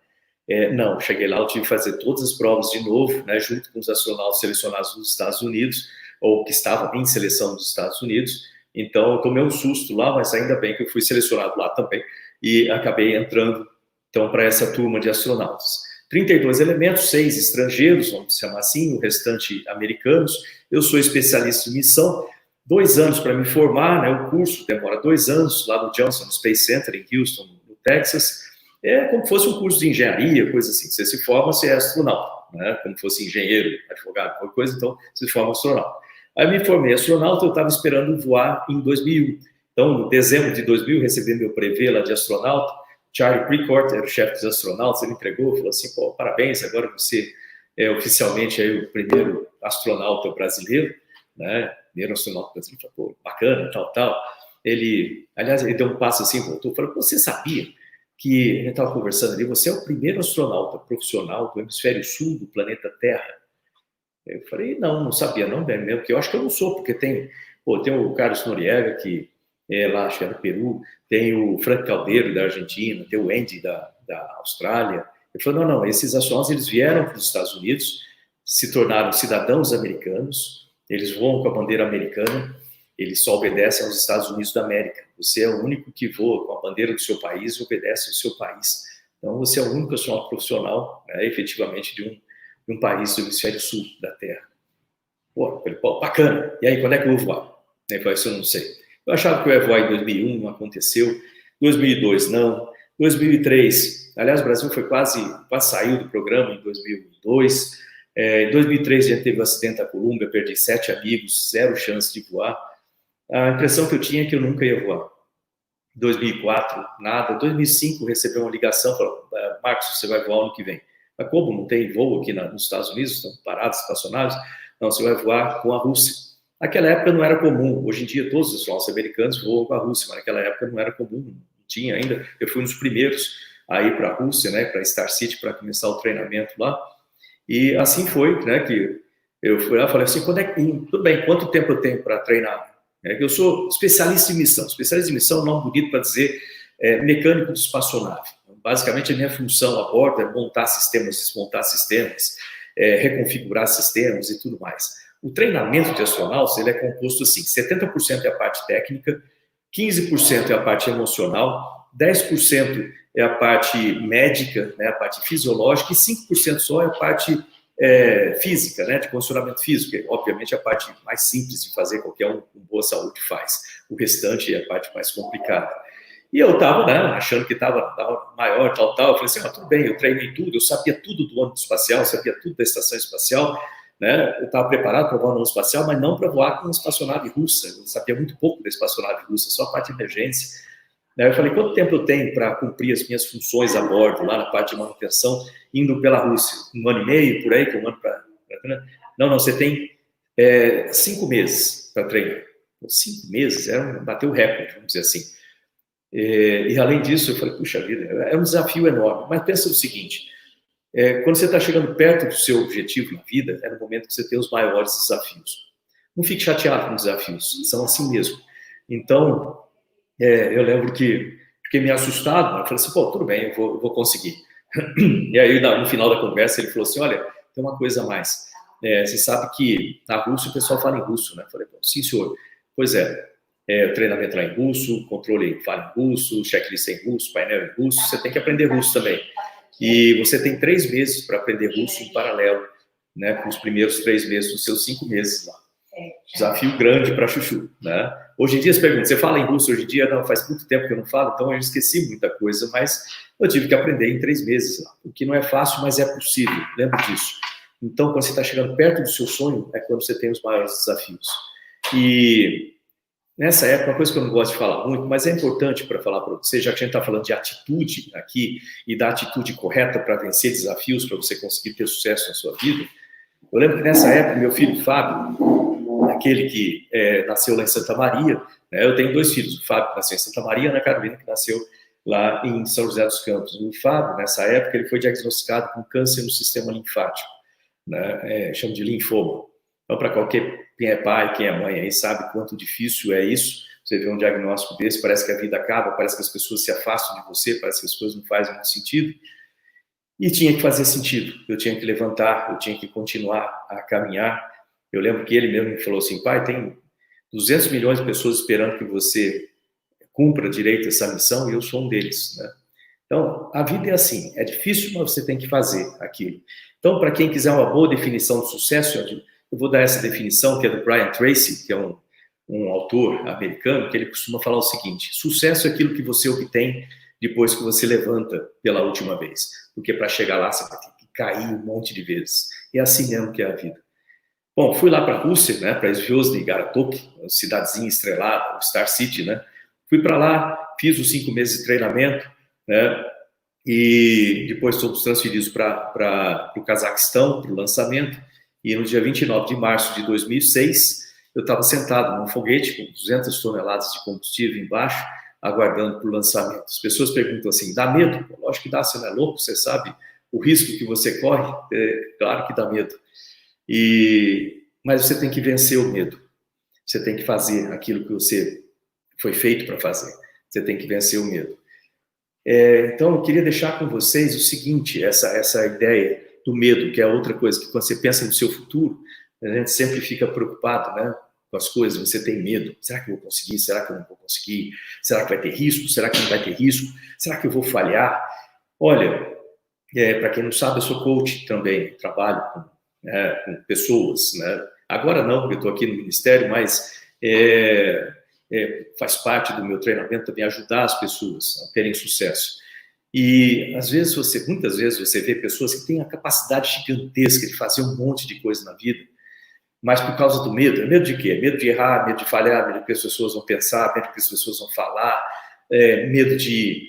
Não, cheguei lá, eu tive que fazer todas as provas de novo, né, junto com os astronautas selecionados nos Estados Unidos, ou que estavam em seleção nos Estados Unidos. Então, eu tomei um susto lá, mas ainda bem que eu fui selecionado lá também, e acabei entrando, então, para essa turma de astronautas. 32 elementos, 6 estrangeiros, vamos chamar assim, o restante americanos. Eu sou especialista em missão, 2 anos para me formar, né, o curso demora 2 anos, lá no Johnson Space Center, em Houston, no Texas. É como se fosse um curso de engenharia, coisa assim. Você se forma, você é astronauta, né? Como se fosse engenheiro, advogado, qualquer coisa, então você se forma astronauta. Aí me formei astronauta, eu estava esperando voar em 2001. Então, no dezembro de 2000, recebi meu brevet lá de astronauta. Charlie Precourt era o chefe dos astronautas, ele entregou, falou assim, pô, parabéns, agora você é oficialmente aí o primeiro astronauta brasileiro, né? Primeiro astronauta brasileiro, pô, bacana, tal. Ele, aliás, ele deu um passo assim, voltou, falou, você sabia que a gente estava conversando ali, você é o primeiro astronauta profissional do hemisfério sul do planeta Terra? Eu falei, não sabia, não, bem mesmo, porque eu acho que eu não sou, porque tem o Carlos Noriega, que é lá, acho que é do Peru, tem o Frank Caldeiro, da Argentina, tem o Andy, da Austrália. Ele falou, não, esses astronautas, eles vieram para os Estados Unidos, se tornaram cidadãos americanos, eles voam com a bandeira americana, eles só obedecem aos Estados Unidos da América. Você é o único que voa com a bandeira do seu país e obedece ao seu país. Então, você é o único astronauta profissional, né, efetivamente, de um país do hemisfério sul da Terra. Pô, bacana. E aí, quando é que eu vou voar? Ele falou, isso eu não sei. Eu achava que eu ia voar em 2001, não aconteceu. 2002, não. 2003, aliás, o Brasil foi quase saiu do programa em 2002. Em 2003, a gente teve um acidente da Colômbia, perdi 7 amigos, 0 chance de voar. A impressão que eu tinha é que eu nunca ia voar. 2004, nada. 2005, recebi uma ligação, falou, Marcos, você vai voar ano que vem. Mas como não tem voo aqui nos Estados Unidos, estão parados, estacionados? Não, você vai voar com a Rússia. Naquela época não era comum. Hoje em dia, todos os astronautas americanos voam com a Rússia, mas naquela época não era comum, tinha ainda. Eu fui um dos primeiros a ir para a Rússia, né, para Star City, para começar o treinamento lá. E assim foi, né, que eu fui lá e falei assim, tudo bem, quanto tempo eu tenho para treinar? Eu sou especialista em missão. Especialista em missão, não bonito para dizer, mecânico de espaçonave. Basicamente, a minha função a bordo é montar sistemas, desmontar sistemas, reconfigurar sistemas e tudo mais. O treinamento de astronautas, ele é composto assim, 70% é a parte técnica, 15% é a parte emocional, 10% é a parte médica, né, a parte fisiológica, e 5% só é a parte física, né, de condicionamento físico, que obviamente é a parte mais simples de fazer, qualquer um com boa saúde faz. O restante é a parte mais complicada. E eu estava, né, achando que estava maior, tal. Eu falei assim, tudo bem, eu treinei tudo, eu sabia tudo do âmbito espacial, sabia tudo da estação espacial, né? Eu estava preparado para voar no âmbito espacial, mas não para voar com uma espaçonave russa. Eu sabia muito pouco da espaçonave russa, só a parte de emergência. Daí eu falei, quanto tempo eu tenho para cumprir as minhas funções a bordo, lá na parte de manutenção, indo pela Rússia? 1 ano e meio, por aí, que eu mando para... Não, você tem 5 meses para treinar. 5 meses? Bateu o recorde, vamos dizer assim. E além disso, eu falei, puxa vida, é um desafio enorme. Mas pensa o seguinte, quando você está chegando perto do seu objetivo na vida, é no momento que você tem os maiores desafios. Não fique chateado com desafios, são assim mesmo. Então, eu lembro que fiquei meio assustado, né? Eu falei assim, pô, tudo bem, eu vou conseguir. E aí, no final da conversa, ele falou assim, olha, tem uma coisa a mais. Você sabe que na Rússia o pessoal fala em russo, né? Eu falei, sim, senhor. Pois o treinamento lá em russo, controle fala em russo, checklist em russo, painel em russo, você tem que aprender russo também. E você tem 3 meses para aprender russo em paralelo, né, com os primeiros 3 meses dos seus 5 meses lá. Desafio grande para chuchu, né? Hoje em dia, você fala em russo hoje em dia? Não, faz muito tempo que eu não falo, então eu esqueci muita coisa, mas eu tive que aprender em 3 meses lá, o que não é fácil, mas é possível, lembra disso. Então, quando você está chegando perto do seu sonho, é quando você tem os maiores desafios. E nessa época, uma coisa que eu não gosto de falar muito, mas é importante para falar para você, já que a gente está falando de atitude aqui e da atitude correta para vencer desafios, para você conseguir ter sucesso na sua vida. Eu lembro que nessa época, meu filho Fábio, aquele que nasceu lá em Santa Maria, né, eu tenho 2 filhos, o Fábio que nasceu em Santa Maria e a Ana Carolina que nasceu lá em São José dos Campos. O Fábio, nessa época, ele foi diagnosticado com câncer no sistema linfático, né, chama de linfoma. Então, para quem é pai, quem é mãe, aí sabe quanto difícil é isso. Você vê um diagnóstico desse, parece que a vida acaba, parece que as pessoas se afastam de você, parece que as coisas não fazem muito sentido. E tinha que fazer sentido. Eu tinha que levantar, eu tinha que continuar a caminhar. Eu lembro que ele mesmo me falou assim, pai, tem 200 milhões de pessoas esperando que você cumpra direito essa missão e eu sou um deles, né? Então, a vida é assim, é difícil, mas você tem que fazer aquilo. Então, para quem quiser uma boa definição de sucesso, eu vou dar essa definição, que é do Brian Tracy, que é um autor americano, que ele costuma falar o seguinte, sucesso é aquilo que você obtém depois que você levanta pela última vez. Porque para chegar lá, você vai ter que cair um monte de vezes. E é assim mesmo que é a vida. Bom, fui lá para a Rússia, né, para Zvyozdny Garotok, uma cidadezinha estrelada, Star City, né? Fui para lá, fiz os 5 meses de treinamento, né? E depois fomos transferidos para o Cazaquistão, para o lançamento. E no dia 29 de março de 2006, eu estava sentado num foguete com 200 toneladas de combustível embaixo, aguardando para o lançamento. As pessoas perguntam assim, dá medo? Lógico que dá, você não é louco, você sabe o risco que você corre? Claro que dá medo. Mas você tem que vencer o medo. Você tem que fazer aquilo que você foi feito para fazer. Você tem que vencer o medo. Então, eu queria deixar com vocês o seguinte, essa ideia do medo, que é outra coisa, que quando você pensa no seu futuro, a gente sempre fica preocupado, né, com as coisas, você tem medo. Será que eu vou conseguir? Será que eu não vou conseguir? Será que vai ter risco? Será que não vai ter risco? Será que eu vou falhar? Olha, para quem não sabe, eu sou coach também, trabalho com pessoas, né? Agora não, porque eu estou aqui no ministério, mas faz parte do meu treinamento também ajudar as pessoas a terem sucesso. E muitas vezes você vê pessoas que têm a capacidade gigantesca de fazer um monte de coisa na vida, mas por causa do medo. Medo de quê? Medo de errar, medo de falhar, medo que as pessoas vão pensar, medo que as pessoas vão falar, medo de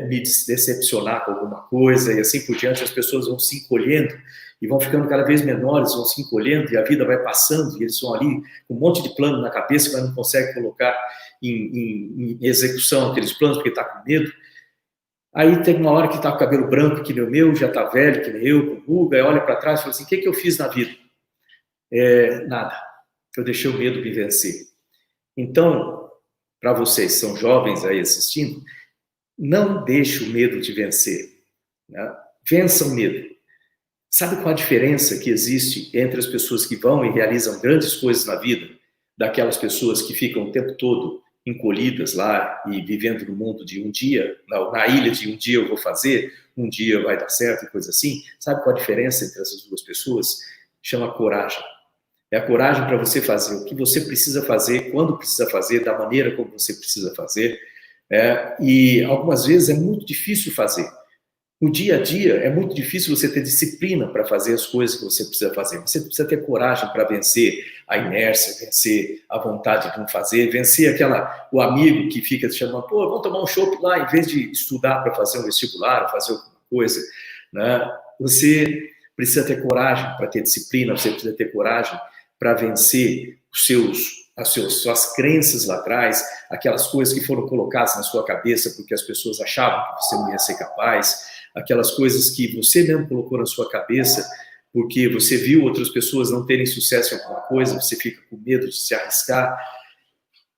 me decepcionar com alguma coisa e assim por diante. As pessoas vão se encolhendo e vão ficando cada vez menores, vão se encolhendo, e a vida vai passando, e eles vão ali com um monte de plano na cabeça, mas não conseguem colocar em execução aqueles planos, porque está com medo. Aí tem uma hora que está com o cabelo branco, que nem o meu, já está velho, que nem eu, com ruga, aí olha para trás e fala assim, o que eu fiz na vida? Nada. Eu deixei o medo me vencer. Então, para vocês que são jovens aí assistindo, não deixe o medo te vencer. Né? Vença o medo. Sabe qual a diferença que existe entre as pessoas que vão e realizam grandes coisas na vida, daquelas pessoas que ficam o tempo todo encolhidas lá e vivendo no mundo de um dia, na ilha de um dia eu vou fazer, um dia vai dar certo e coisa assim? Sabe qual a diferença entre essas duas pessoas? Chama coragem. É a coragem para você fazer o que você precisa fazer, quando precisa fazer, da maneira como você precisa fazer. E algumas vezes é muito difícil fazer. No dia a dia, é muito difícil você ter disciplina para fazer as coisas que você precisa fazer. Você precisa ter coragem para vencer a inércia, vencer a vontade de não fazer, vencer o amigo que fica te chamando, pô, vamos tomar um chopp lá, em vez de estudar para fazer um vestibular, fazer alguma coisa. Né? Você precisa ter coragem para ter disciplina, você precisa ter coragem para vencer suas crenças lá atrás, aquelas coisas que foram colocadas na sua cabeça porque as pessoas achavam que você não ia ser capaz, aquelas coisas que você mesmo colocou na sua cabeça porque você viu outras pessoas não terem sucesso em alguma coisa, você fica com medo de se arriscar.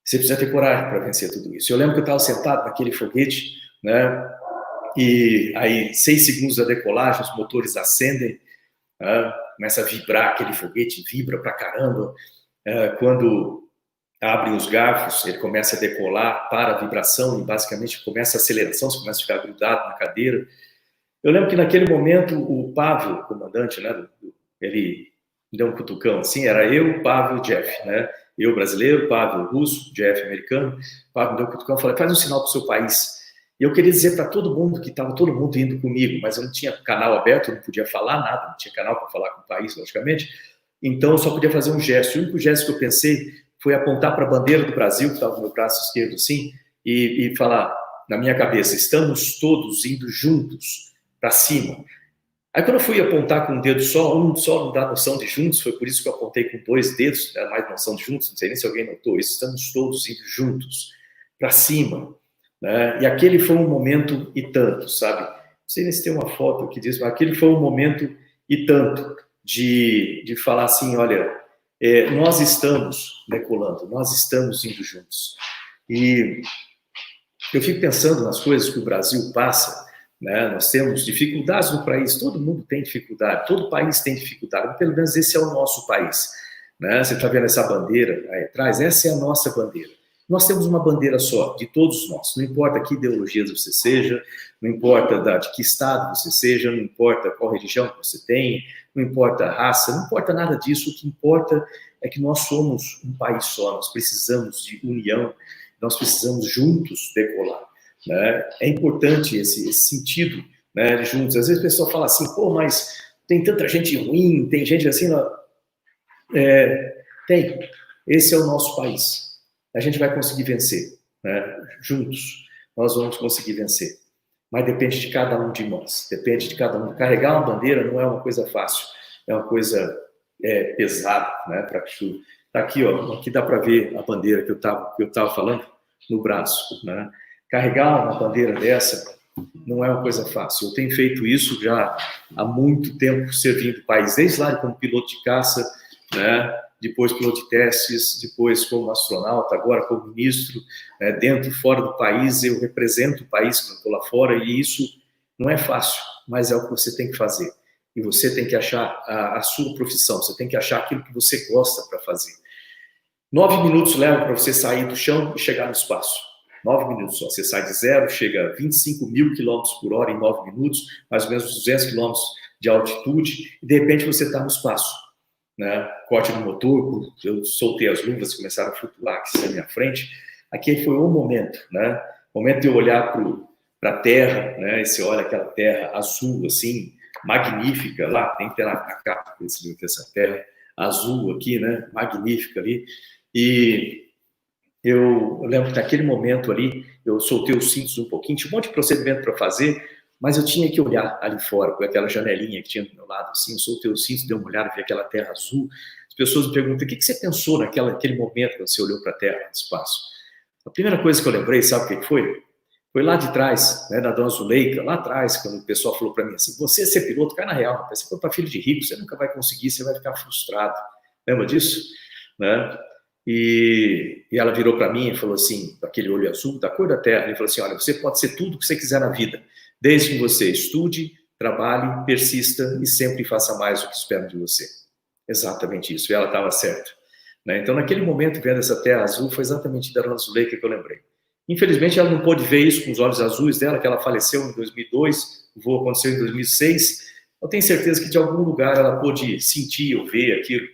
Você precisa ter coragem para vencer tudo isso. Eu lembro que eu estava sentado naquele foguete, né? E aí, 6 segundos da decolagem, os motores acendem, começa a vibrar, aquele foguete vibra pra caramba. Quando abrem os garfos, ele começa a decolar, para a vibração e basicamente começa a aceleração, você começa a ficar grudado na cadeira. Eu lembro que naquele momento o Pavel, o comandante, né, ele me deu um cutucão assim, era eu, Pavel e Jeff, né? Eu brasileiro, Pavel russo, Jeff americano. Pavel me deu um cutucão, falei, faz um sinal para o seu país. E eu queria dizer para todo mundo que estava todo mundo indo comigo, mas eu não tinha canal aberto, eu não podia falar nada, não tinha canal para falar com o país, logicamente. Então eu só podia fazer um gesto. O único gesto que eu pensei foi apontar para a bandeira do Brasil, que estava no meu braço esquerdo assim, e falar na minha cabeça, estamos todos indo juntos para cima. Aí quando eu fui apontar com um dedo só, um só não dá noção de juntos, foi por isso que eu apontei com 2 dedos, dá mais noção de juntos, não sei nem se alguém notou isso, estamos todos indo juntos para cima. Né? E aquele foi um momento e tanto, sabe? Não sei nem se tem uma foto que diz, mas aquele foi um momento e tanto de falar assim, olha, nós estamos decolando, nós estamos indo juntos. E eu fico pensando nas coisas que o Brasil passa, né? Nós temos dificuldades no país, todo mundo tem dificuldade, todo país tem dificuldade, pelo menos esse é o nosso país. Né? Você está vendo essa bandeira aí atrás? Essa é a nossa bandeira. Nós temos uma bandeira só, de todos nós. Não importa que ideologia você seja, não importa de que estado você seja, não importa qual religião que você tem, não importa a raça, não importa nada disso. O que importa é que nós somos um país só, nós precisamos de união, nós precisamos juntos decolar. Né? É importante esse sentido, né, de juntos. Às vezes o pessoal fala assim, pô, mas tem tanta gente ruim, tem gente assim... Tem. Esse é o nosso país. A gente vai conseguir vencer, né? Juntos nós vamos conseguir vencer. Mas depende de cada um de nós, depende de cada um. Carregar uma bandeira não é uma coisa fácil, é uma coisa pesada, né? Tá aqui, ó, aqui dá para ver a bandeira que eu tava falando no braço, né? Carregar uma bandeira dessa não é uma coisa fácil. Eu tenho feito isso já há muito tempo, servindo o país, desde lá como piloto de caça, né? Depois piloto de testes, depois como astronauta, agora como ministro, dentro e fora do país, eu represento o país que eu estou lá fora, e isso não é fácil, mas é o que você tem que fazer. E você tem que achar a sua profissão, você tem que achar aquilo que você gosta para fazer. 9 minutos leva para você sair do chão e chegar no espaço. 9 minutos só. Você sai de zero, chega a 25 mil quilômetros por hora em 9 minutos, mais ou menos 200 quilômetros de altitude, e de repente você está no espaço. Né? Corte no motor, eu soltei as luvas, começaram a flutuar aqui na minha frente. Aquele foi o momento, né? O momento de eu olhar para a Terra, né? E você olha aquela Terra azul, assim, magnífica lá, tem que ter na capa essa Terra azul aqui, né? Magnífica ali. E eu lembro que naquele momento ali, eu soltei os cintos um pouquinho, tinha um monte de procedimento para fazer, mas eu tinha que olhar ali fora, por aquela janelinha que tinha do meu lado, assim, eu soltei o cinto, dei uma olhada, vi aquela terra azul. As pessoas me perguntam, o que você pensou naquele momento que você olhou para a terra, no espaço? A primeira coisa que eu lembrei, sabe o que foi? Foi lá de trás, né, da Dona Zuleika, lá atrás, quando o pessoal falou para mim assim, você ser piloto, cai na real, rapaz, você foi para filho de rico, você nunca vai conseguir, você vai ficar frustrado. Lembra disso? Né? E ela virou para mim e falou assim, com aquele olho azul, da cor da terra, e falou assim, olha, você pode ser tudo o que você quiser na vida, desde que você estude, trabalhe, persista e sempre faça mais do que esperam de você. Exatamente isso, e ela estava certa. Né? Então, naquele momento, vendo essa terra azul, foi exatamente da Dona Zuleika que eu lembrei. Infelizmente, ela não pôde ver isso com os olhos azuis dela, que ela faleceu em 2002, o voo aconteceu em 2006. Eu tenho certeza que de algum lugar ela pôde sentir ou ver aquilo.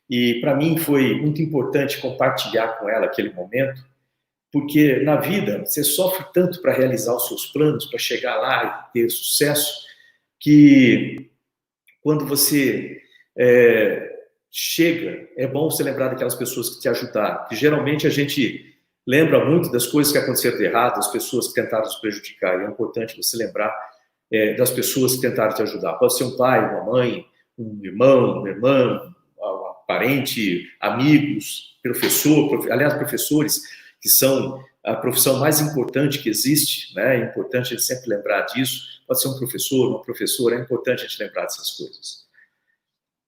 E para mim foi muito importante compartilhar com ela aquele momento, porque na vida você sofre tanto para realizar os seus planos, para chegar lá e ter sucesso, que quando você chega, é bom você lembrar daquelas pessoas que te ajudaram, que geralmente a gente lembra muito das coisas que aconteceram de errado, das pessoas que tentaram nos prejudicar, e é importante você lembrar das pessoas que tentaram te ajudar. Pode ser um pai, uma mãe, um irmão, uma irmã, um parente, amigos, aliás, professores, que são a profissão mais importante que existe, né? É importante a gente sempre lembrar disso. Pode ser um professor, uma professora, é importante a gente lembrar dessas coisas.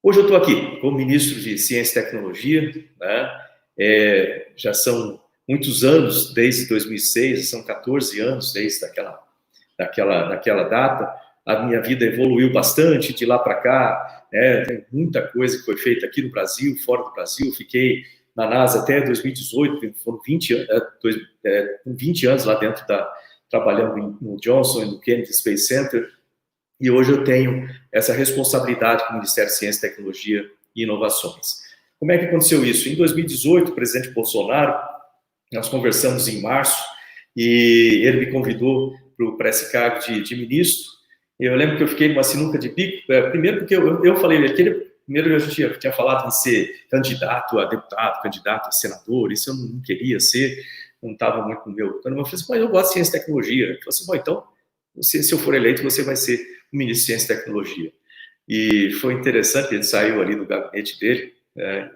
Hoje eu estou aqui como ministro de Ciência e Tecnologia, né? Já são muitos anos, desde 2006, são 14 anos desde daquela data. A minha vida evoluiu bastante de lá para cá, né? Tem muita coisa que foi feita aqui no Brasil, fora do Brasil. Fiquei na NASA até 2018, foram 20 anos lá dentro, trabalhando no Johnson e no Kennedy Space Center, e hoje eu tenho essa responsabilidade com o Ministério de Ciência, Tecnologia e Inovações. Como é que aconteceu isso? Em 2018, o presidente Bolsonaro, nós conversamos em março, e ele me convidou para esse cargo de ministro. Eu lembro que eu fiquei numa sinuca de bico, primeiro porque eu falei, primeiro a gente tinha falado em ser candidato a deputado, candidato a senador, isso eu não queria ser, não estava muito no meu... Eu falei assim, mas eu gosto de ciência e tecnologia. Ele falou assim, bom, então, se eu for eleito, você vai ser o ministro de ciência e tecnologia. E foi interessante, ele saiu ali do gabinete dele,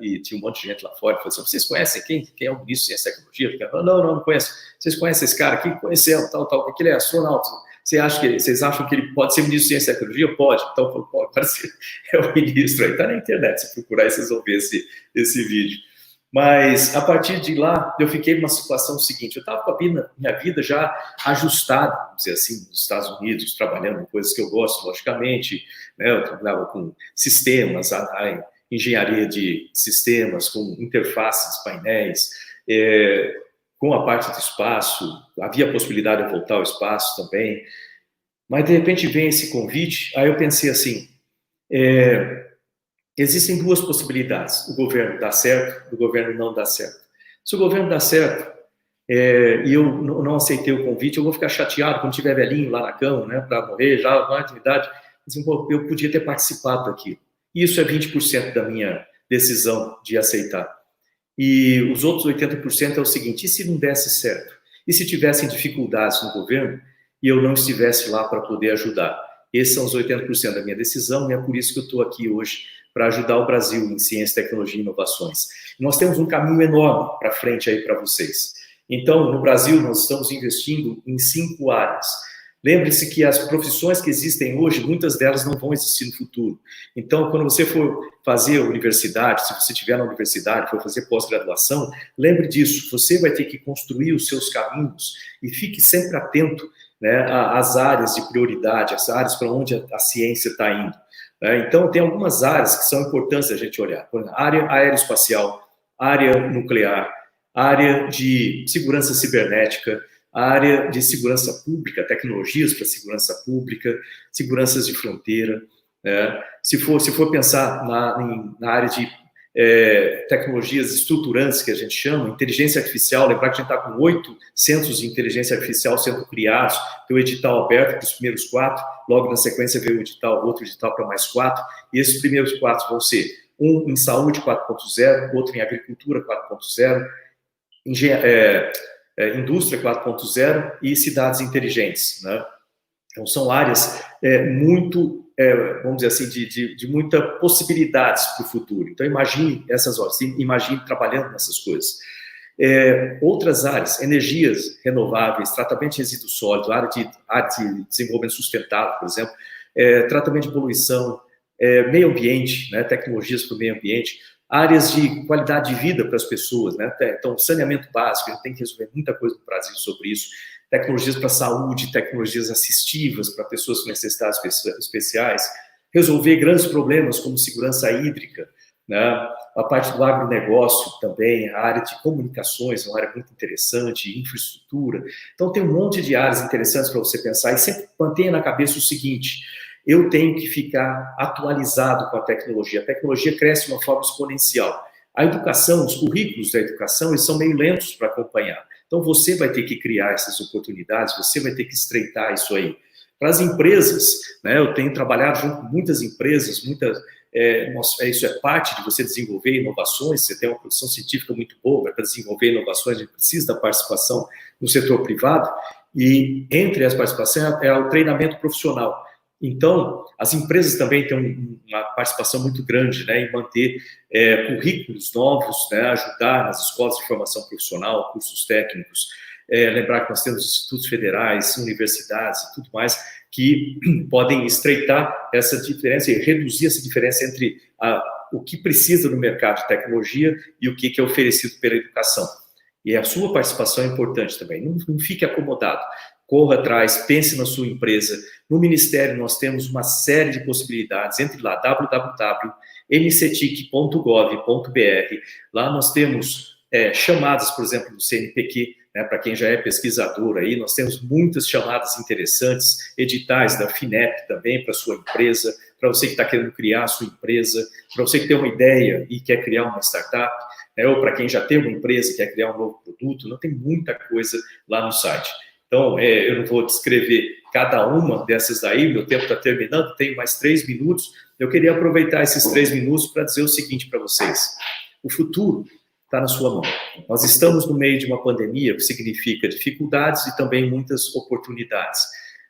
e tinha um monte de gente lá fora, e falou assim, vocês conhecem quem é o ministro de ciência e tecnologia? Eu falei, não conheço. Vocês conhecem esse cara aqui? Conhecemos, tal, que ele é astronauta. Vocês acham que ele pode ser ministro de ciência e tecnologia? Pode. Então, pode ser. É o ministro aí. Está na internet, se procurar aí, vocês vão ver esse vídeo. Mas, a partir de lá, eu fiquei numa situação seguinte. Eu estava com a minha vida já ajustada, vamos dizer assim, nos Estados Unidos, trabalhando em coisas que eu gosto, logicamente. Né? Eu trabalhava com sistemas, a engenharia de sistemas, com interfaces, painéis, com a parte do espaço, havia a possibilidade de voltar ao espaço também, mas de repente vem esse convite, aí eu pensei assim, existem duas possibilidades, o governo dá certo, o governo não dá certo. Se o governo dá certo, e eu não aceitei o convite, eu vou ficar chateado quando tiver velhinho lá na cama, né, para morrer, já na atividade, assim, eu podia ter participado daquilo. Isso é 20% da minha decisão de aceitar. E os outros 80% é o seguinte, e se não desse certo? E se tivessem dificuldades no governo e eu não estivesse lá para poder ajudar? Esses são os 80% da minha decisão, e é por isso que eu estou aqui hoje, para ajudar o Brasil em ciência, tecnologia e inovações. Nós temos um caminho enorme para frente aí para vocês. Então, no Brasil, nós estamos investindo em 5 áreas. Lembre-se que as profissões que existem hoje, muitas delas não vão existir no futuro. Então, quando você for fazer universidade, se você estiver na universidade, for fazer pós-graduação, lembre disso, você vai ter que construir os seus caminhos e fique sempre atento, né, às áreas de prioridade, às áreas para onde a ciência está indo. Então, tem algumas áreas que são importantes a gente olhar. Por exemplo, área aeroespacial, área nuclear, área de segurança cibernética, área de segurança pública, tecnologias para segurança pública, seguranças de fronteira. Se for pensar na área de tecnologias estruturantes, que a gente chama, inteligência artificial, lembrar que a gente está com 8 centros de inteligência artificial sendo criados, tem o edital aberto para os primeiros 4, logo na sequência veio outro edital para mais 4, e esses primeiros 4 vão ser um em saúde 4.0, outro em agricultura 4.0, indústria 4.0 e cidades inteligentes, né? Então, são áreas muito, vamos dizer assim, de muita possibilidades para o futuro. Então, imagine essas horas, imagine trabalhando nessas coisas. Outras áreas, energias renováveis, tratamento de resíduos sólidos, área de desenvolvimento sustentável, por exemplo, tratamento de poluição, meio ambiente, né, tecnologias para o meio ambiente, áreas de qualidade de vida para as pessoas, né? Então, saneamento básico, a gente tem que resolver muita coisa no Brasil sobre isso, tecnologias para a saúde, tecnologias assistivas para pessoas com necessidades especiais, resolver grandes problemas como segurança hídrica, né? A parte do agronegócio também, a área de comunicações, uma área muito interessante, infraestrutura. Então, tem um monte de áreas interessantes para você pensar, e sempre mantenha na cabeça o seguinte: eu tenho que ficar atualizado com a tecnologia. A tecnologia cresce de uma forma exponencial. A educação, os currículos da educação, eles são meio lentos para acompanhar. Então, você vai ter que criar essas oportunidades, você vai ter que estreitar isso aí. Para as empresas, né, eu tenho trabalhado junto com muitas empresas, isso é parte de você desenvolver inovações, você tem uma produção científica muito boa, para desenvolver inovações a gente precisa da participação no setor privado, e entre as participações é o treinamento profissional. Então, as empresas também têm uma participação muito grande, né, em manter currículos novos, né, ajudar nas escolas de formação profissional, cursos técnicos, lembrar que nós temos institutos federais, universidades e tudo mais, que podem estreitar essa diferença e reduzir essa diferença entre o que precisa no mercado de tecnologia e o que é oferecido pela educação. E a sua participação é importante também. Não fique acomodado. Corra atrás, pense na sua empresa. No Ministério, nós temos uma série de possibilidades. Entre lá, www.mcetic.gov.br. Lá nós temos chamadas, por exemplo, do CNPq, né, para quem já é pesquisador aí, nós temos muitas chamadas interessantes, editais da FINEP também para a sua empresa, para você que está querendo criar a sua empresa, para você que tem uma ideia e quer criar uma startup, ou para quem já tem uma empresa e quer criar um novo produto, não tem muita coisa lá no site. Então, eu não vou descrever cada uma dessas daí, meu tempo está terminando, tenho mais 3 minutos, eu queria aproveitar esses 3 minutos para dizer o seguinte para vocês: o futuro está na sua mão. Nós estamos no meio de uma pandemia, o que significa dificuldades e também muitas oportunidades.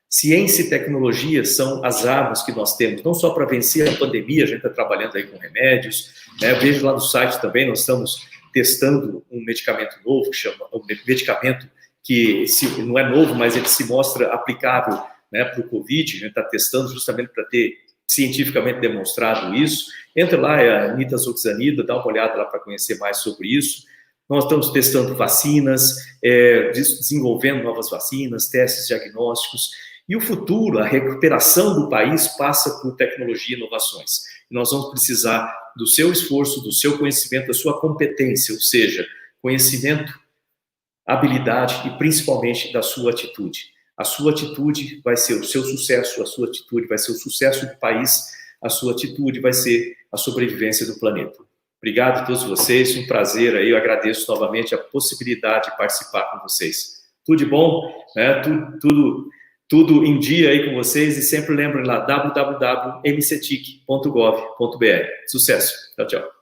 Ciência e tecnologia são as armas que nós temos, não só para vencer a pandemia, a gente está trabalhando aí com remédios, né? Eu vejo lá no site também, nós estamos testando um medicamento novo, que chama um medicamento que não é novo, mas ele se mostra aplicável, né, para o Covid, a gente está testando justamente para ter cientificamente demonstrado isso. Entra lá, é a nitazoxanida, dá uma olhada lá para conhecer mais sobre isso. Nós estamos testando vacinas, desenvolvendo novas vacinas, testes diagnósticos, e o futuro, a recuperação do país passa por tecnologia e inovações. E nós vamos precisar do seu esforço, do seu conhecimento, da sua competência, ou seja, conhecimento, habilidade e principalmente da sua atitude. A sua atitude vai ser o seu sucesso, a sua atitude vai ser o sucesso do país, a sua atitude vai ser a sobrevivência do planeta. Obrigado a todos vocês, um prazer aí, eu agradeço novamente a possibilidade de participar com vocês. Tudo de bom, né? Tudo em dia aí com vocês, e sempre lembrem lá, www.mcetic.gov.br. Sucesso, tchau, tchau.